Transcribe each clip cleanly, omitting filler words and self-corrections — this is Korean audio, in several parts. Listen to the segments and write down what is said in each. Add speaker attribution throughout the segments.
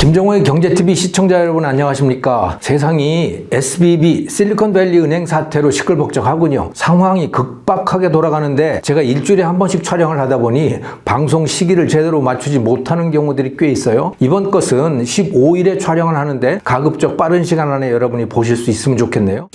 Speaker 1: 김종호의 경제TV 시청자 여러분 안녕하십니까? 세상이 SBB 실리콘밸리 은행 사태로 시끌벅적하군요. 상황이 급박하게 돌아가는데 제가 일주일에 한 번씩 촬영을 하다 보니 방송 시기를 제대로 맞추지 못하는 경우들이 꽤 있어요. 이번 것은 15일에 촬영을 하는데 가급적 빠른 시간 안에 여러분이 보실 수 있으면 좋겠네요.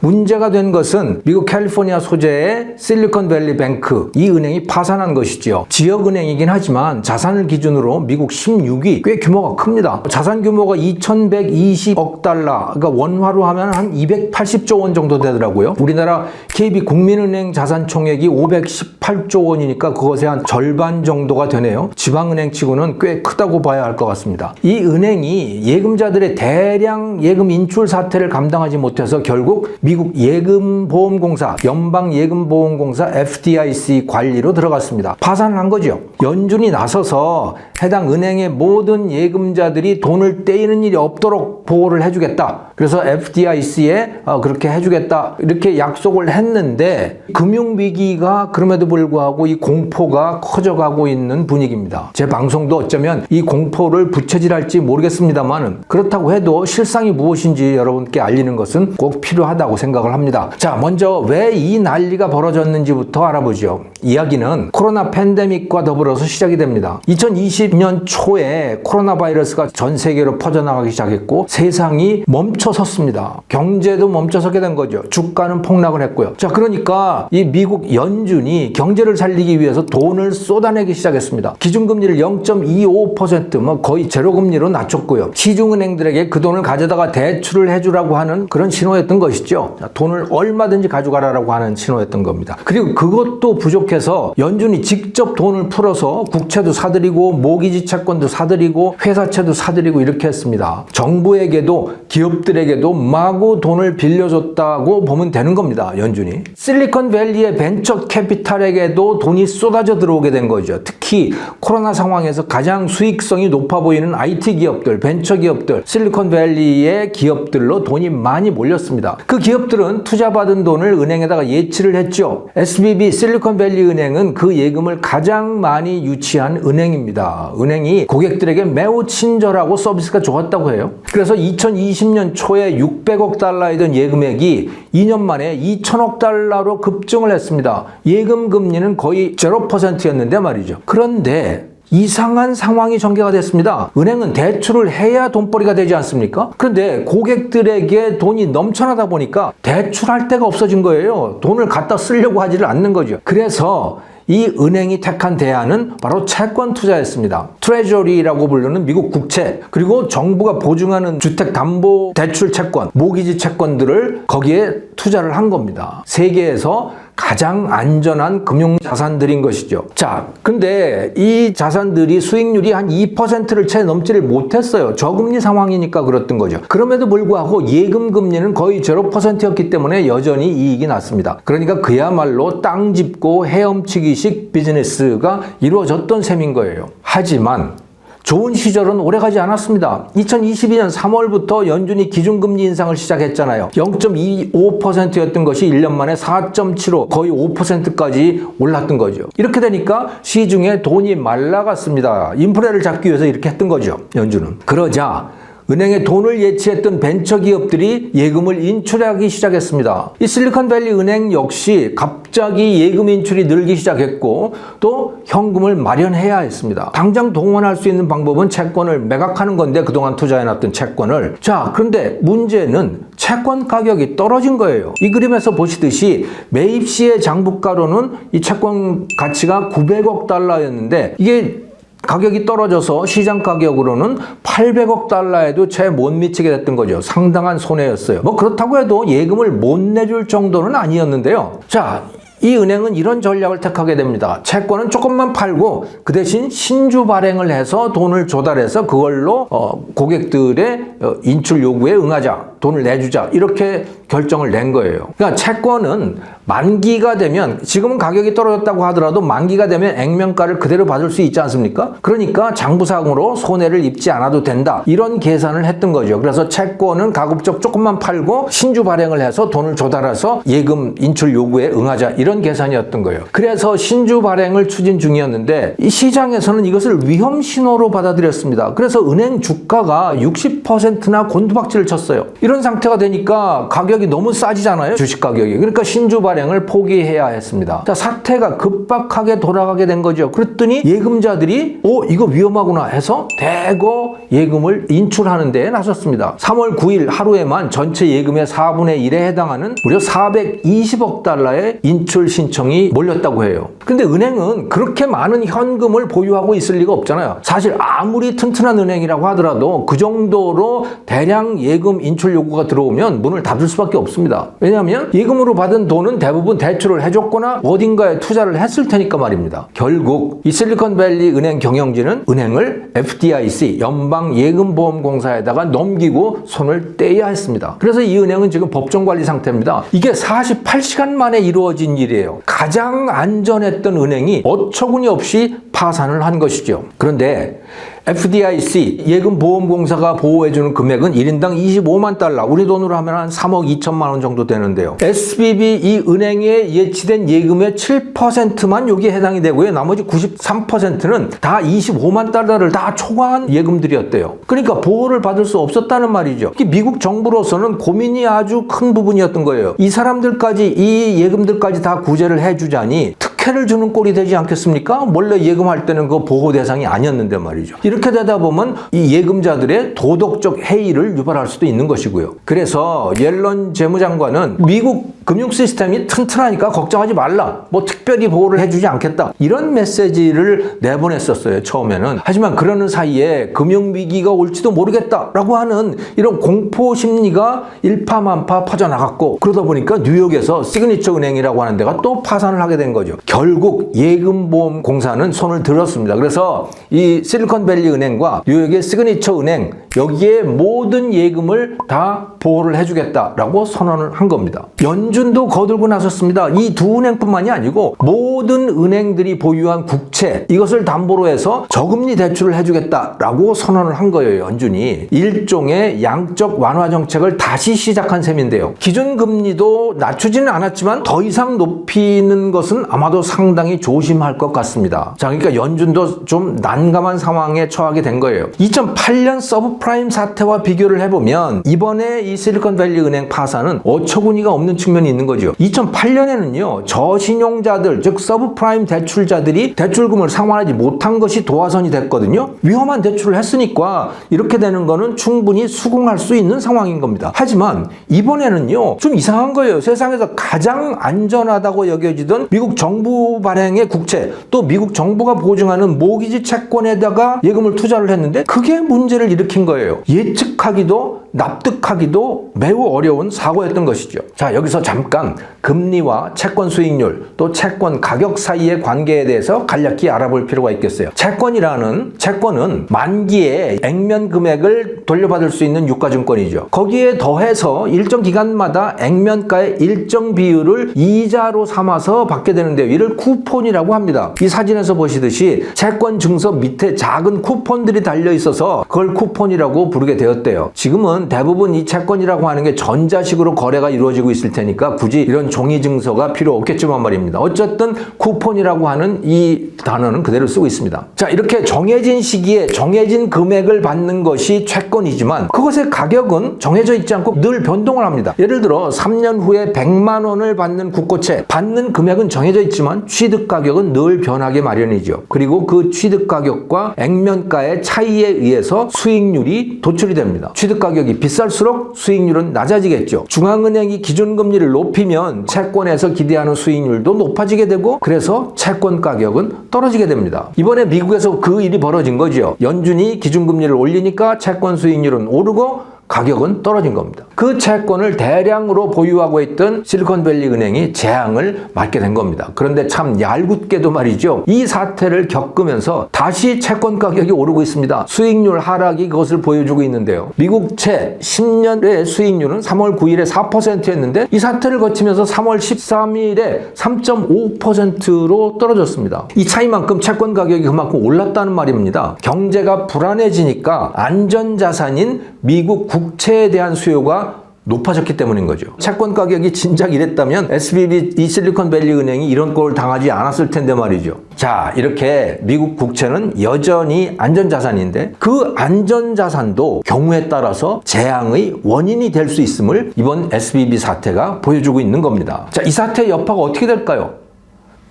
Speaker 1: 문제가 된 것은 미국 캘리포니아 소재의 실리콘밸리 뱅크, 이 은행이 파산한 것이지요. 지역은행이긴 하지만 자산을 기준으로 미국 16위, 꽤 규모가 큽니다. 자산 규모가 2120억 달러, 그러니까 원화로 하면 한 280조 원 정도 되더라고요. 우리나라 KB국민은행 자산 총액이 518조 원이니까 그것의 한 절반 정도가 되네요. 지방은행치고는 꽤 크다고 봐야 할 것 같습니다. 이 은행이 예금자들의 대량 예금 인출 사태를 감당하지 못해서 결국 미국 예금보험공사, 연방예금보험공사 FDIC 관리로 들어갔습니다. 파산을 한 거죠. 연준이 나서서 해당 은행의 모든 예금자들이 돈을 떼이는 일이 없도록 보호를 해주겠다. 그래서 FDIC에 그렇게 해주겠다. 이렇게 약속을 했는데 금융위기가 그럼에도 불구하고 이 공포가 커져가고 있는 분위기입니다. 제 방송도 어쩌면 이 공포를 부채질할지 모르겠습니다만 그렇다고 해도 실상이 무엇인지 여러분께 알리는 것은 꼭 필요하다고 생각을 합니다. 자, 먼저 왜 이 난리가 벌어졌는지부터 알아보죠. 이야기는 코로나 팬데믹과 더불어서 시작이 됩니다. 2020년 초에 코로나 바이러스가 전 세계로 퍼져나가기 시작했고 세상이 멈춰섰습니다. 경제도 멈춰서게 된 거죠. 주가는 폭락을 했고요. 자, 그러니까 이 미국 연준이 경제를 살리기 위해서 돈을 쏟아내기 시작했습니다. 기준금리를 0.25% 거의 제로금리로 낮췄고요. 시중은행들에게 그 돈을 가져다가 대출을 해주라고 하는 그런 신호였던 것이죠. 자, 돈을 얼마든지 가져가라고 하는 신호였던 겁니다. 그리고 그것도 부족해서 연준이 직접 돈을 풀어서 국채도 사들이고 모기지 채권도 사들이고 회사채도 사들이고 이렇게 했습니다. 정부에게도 기업들에게도 마구 돈을 빌려줬다고 보면 되는 겁니다. 연준이. 실리콘밸리의 벤처 캐피탈에게도 돈이 쏟아져 들어오게 된 거죠. 특히 코로나 상황에서 가장 수익성이 높아 보이는 IT 기업들, 벤처 기업들, 실리콘밸리의 기업들로 돈이 많이 몰렸습니다. 그 기업들은 투자받은 돈을 은행에다가 예치를 했죠. SBB 실리콘밸리 은행은 그 예금을 가장 많이 유치한 은행입니다. 은행이 고객들에게 매우 친절하고 서비스가 좋았다고 해요. 그래서 2020년 초에 600억 달러이던 예금액이 2년 만에 2천억 달러로 급증을 했습니다. 예금 금리는 거의 0%였는데 말이죠. 그런데 이상한 상황이 전개가 됐습니다. 은행은 대출을 해야 돈벌이가 되지 않습니까? 그런데 고객들에게 돈이 넘쳐나다 보니까 대출할 데가 없어진 거예요. 돈을 갖다 쓰려고 하지를 않는 거죠. 그래서 이 은행이 택한 대안은 바로 채권 투자였습니다. 트레저리라고 부르는 미국 국채, 그리고 정부가 보증하는 주택담보대출 채권, 모기지 채권들을 거기에 투자를 한 겁니다. 세계에서 가장 안전한 금융자산들인 것이죠. 자, 근데 이 자산들이 수익률이 한 2%를 채 넘지를 못했어요. 저금리 상황이니까 그랬던 거죠. 그럼에도 불구하고 예금 금리는 거의 0%였기 때문에 여전히 이익이 났습니다. 그러니까 그야말로 땅 짚고 헤엄치기식 비즈니스가 이루어졌던 셈인 거예요. 하지만 좋은 시절은 오래가지 않았습니다. 2022년 3월부터 연준이 기준금리 인상을 시작했잖아요. 0.25%였던 것이 1년 만에 4.75, 거의 5%까지 올랐던 거죠. 이렇게 되니까 시중에 돈이 말라갔습니다. 인플레를 잡기 위해서 이렇게 했던 거죠, 연준은. 그러자 은행에 돈을 예치했던 벤처기업들이 예금을 인출하기 시작했습니다. 이 실리콘밸리 은행 역시 갑자기 예금 인출이 늘기 시작했고 또 현금을 마련해야 했습니다. 당장 동원할 수 있는 방법은 채권을 매각하는 건데 그동안 투자해놨던 채권을. 자, 그런데 문제는 채권 가격이 떨어진 거예요. 이 그림에서 보시듯이 매입 시의 장부가로는 이 채권 가치가 900억 달러였는데 이게 가격이 떨어져서 시장 가격으로는 800억 달러에도 채 못 미치게 됐던 거죠. 상당한 손해였어요. 뭐 그렇다고 해도 예금을 못 내줄 정도는 아니었는데요. 자, 이 은행은 이런 전략을 택하게 됩니다. 채권은 조금만 팔고 그 대신 신주 발행을 해서 돈을 조달해서 그걸로 고객들의 인출 요구에 응하자, 돈을 내주자, 이렇게 결정을 낸 거예요. 그러니까 채권은 만기가 되면, 지금은 가격이 떨어졌다고 하더라도 만기가 되면 액면가를 그대로 받을 수 있지 않습니까? 그러니까 장부상으로 손해를 입지 않아도 된다, 이런 계산을 했던 거죠. 그래서 채권은 가급적 조금만 팔고 신주 발행을 해서 돈을 조달해서 예금 인출 요구에 응하자, 이런 이런 계산이었던 거예요. 그래서 신주 발행을 추진 중이었는데 이 시장에서는 이것을 위험 신호로 받아들였습니다. 그래서 은행 주가가 60%나 곤두박질을 쳤어요. 이런 상태가 되니까 가격이 너무 싸지잖아요, 주식 가격이. 그러니까 신주 발행을 포기해야 했습니다. 자, 사태가 급박하게 돌아가게 된 거죠. 그랬더니 예금자들이 이거 위험하구나 해서 대거 예금을 인출하는 데에 나섰습니다. 3월 9일 하루에만 전체 예금의 4분의 1에 해당하는 무려 420억 달러의 인출 신청이 몰렸다고 해요. 근데 은행은 그렇게 많은 현금을 보유하고 있을 리가 없잖아요. 사실 아무리 튼튼한 은행이라고 하더라도 그 정도로 대량 예금 인출 요구가 들어오면 문을 닫을 수밖에 없습니다. 왜냐하면 예금으로 받은 돈은 대부분 대출을 해줬거나 어딘가에 투자를 했을 테니까 말입니다. 결국 이 실리콘밸리 은행 경영진은 은행을 FDIC 연방예금보험공사에다가 넘기고 손을 떼야 했습니다. 그래서 이 은행은 지금 법정관리 상태입니다. 이게 48시간 만에 이루어진 일이에요. 가장 안전했던 은행이 어처구니 없이 파산을 한 것이죠. 그런데 FDIC 예금보험공사가 보호해주는 금액은 1인당 25만 달러, 우리 돈으로 하면 한 3억 2천만 원 정도 되는데요. SVB 이 은행에 예치된 예금의 7%만 여기에 해당이 되고요. 나머지 93%는 다 25만 달러를 다 초과한 예금들이었대요. 그러니까 보호를 받을 수 없었다는 말이죠. 미국 정부로서는 고민이 아주 큰 부분이었던 거예요. 이 사람들까지, 이 예금들까지 다 구제를 해주자니 특혜를 주는 꼴이 되지 않겠습니까? 원래 예금할 때는 그 보호 대상이 아니었는데 말이죠. 이렇게 되다 보면 이 예금자들의 도덕적 해이를 유발할 수도 있는 것이고요. 그래서 옐런 재무장관은 미국 금융 시스템이 튼튼하니까 걱정하지 말라, 뭐 특별히 보호를 해주지 않겠다, 이런 메시지를 내보냈었어요, 처음에는. 하지만 그러는 사이에 금융위기가 올지도 모르겠다라고 하는 이런 공포 심리가 일파만파 퍼져나갔고, 그러다 보니까 뉴욕에서 시그니처 은행이라고 하는 데가 또 파산을 하게 된 거죠. 결국 예금보험공사는 손을 들었습니다. 그래서 이 실리콘밸리 은행과 뉴욕의 시그니처 은행, 여기에 모든 예금을 다 보호를 해주겠다라고 선언을 한 겁니다. 연준도 거들고 나섰습니다. 이 두 은행뿐만이 아니고 모든 은행들이 보유한 국채, 이것을 담보로 해서 저금리 대출을 해주겠다라고 선언을 한 거예요, 연준이. 일종의 양적 완화 정책을 다시 시작한 셈인데요. 기준금리도 낮추지는 않았지만 더 이상 높이는 것은 아마도 상당히 조심할 것 같습니다. 자, 그러니까 연준도 좀 난감한 상황에 처하게 된 거예요. 2008년 서브프라임 사태와 비교를 해보면 이번에 이 실리콘밸리 은행 파산은 어처구니가 없는 측면이 있는 거죠. 2008년에는요, 저신용자들, 즉 서브프라임 대출자들이 대출금을 상환하지 못한 것이 도화선이 됐거든요. 위험한 대출을 했으니까 이렇게 되는 거는 충분히 수긍할 수 있는 상황인 겁니다. 하지만 이번에는요, 좀 이상한 거예요. 세상에서 가장 안전하다고 여겨지던 미국 정부 발행의 국채, 또 미국 정부가 보증하는 모기지 채권에다가 예금을 투자를 했는데 그게 문제를 일으킨 거예요. 예측하기도 납득하기도 매우 어려운 사고였던 것이죠. 자, 여기서 잠깐 금리와 채권 수익률, 또 채권 가격 사이의 관계에 대해서 간략히 알아볼 필요가 있겠어요. 채권은 만기에 액면 금액을 돌려받을 수 있는 유가증권이죠. 거기에 더해서 일정 기간마다 액면가의 일정 비율을 이자로 삼아서 받게 되는데 이를 쿠폰이라고 합니다. 이 사진에서 보시듯이 채권 증서 밑에 작은 쿠폰들이 달려 있어서 그걸 쿠폰이라고 부르게 되었대요. 지금은 대부분 이 채권이라고 하는 게 전자식으로 거래가 이루어지고 있을 테니까 굳이 이런 종이 증서가 필요 없겠지만 말입니다. 어쨌든 쿠폰이라고 하는 이 단어는 그대로 쓰고 있습니다. 자, 이렇게 정해진 시기에 정해진 금액을 받는 것이 채권이지만 그것의 가격은 정해져 있지 않고 늘 변동을 합니다. 예를 들어 3년 후에 100만 원을 받는 국고채, 받는 금액은 정해져 있지만 취득 가격은 늘 변하게 마련이죠. 그리고 그 취득 가격과 액면가의 차이에 의해서 수익률이 도출이 됩니다. 취득 가격이 비쌀수록 수익률은 낮아지겠죠. 중앙은행이 기준금리를 높이면 채권에서 기대하는 수익률도 높아지게 되고, 그래서 채권 가격은 떨어지게 됩니다. 이번에 미국에서 그 일이 벌어진 거죠. 연준이 기준금리를 올리니까 채권 수익률은 오르고 가격은 떨어진 겁니다. 그 채권을 대량으로 보유하고 있던 실리콘밸리 은행이 재앙을 맞게 된 겁니다. 그런데 참 얄궂게도 말이죠, 이 사태를 겪으면서 다시 채권 가격이 오르고 있습니다. 수익률 하락이 그것을 보여주고 있는데요. 미국 채 10년의 수익률은 3월 9일에 4%였는데 이 사태를 거치면서 3월 13일에 3.5%로 떨어졌습니다. 이 차이만큼 채권 가격이 그만큼 올랐다는 말입니다. 경제가 불안해지니까 안전자산인 미국 국채에 대한 수요가 높아졌기 때문인 거죠. 채권 가격이 진작 이랬다면 SVB, 이 실리콘밸리 은행이 이런 꼴을 당하지 않았을 텐데 말이죠. 자, 이렇게 미국 국채는 여전히 안전자산인데 그 안전자산도 경우에 따라서 재앙의 원인이 될 수 있음을 이번 SVB 사태가 보여주고 있는 겁니다. 자, 이 사태의 여파가 어떻게 될까요?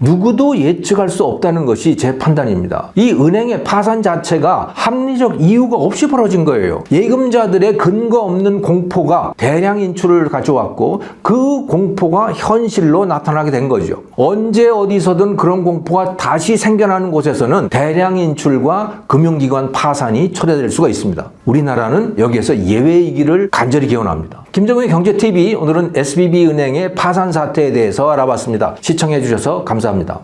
Speaker 1: 누구도 예측할 수 없다는 것이 제 판단입니다. 이 은행의 파산 자체가 합리적 이유가 없이 벌어진 거예요. 예금자들의 근거 없는 공포가 대량 인출을 가져왔고 그 공포가 현실로 나타나게 된 거죠. 언제 어디서든 그런 공포가 다시 생겨나는 곳에서는 대량 인출과 금융기관 파산이 초래될 수가 있습니다. 우리나라는 여기에서 예외이기를 간절히 기원합니다. 김정은의 경제TV, 오늘은 SVB 은행의 파산 사태에 대해서 알아봤습니다. 시청해 주셔서 감사합니다.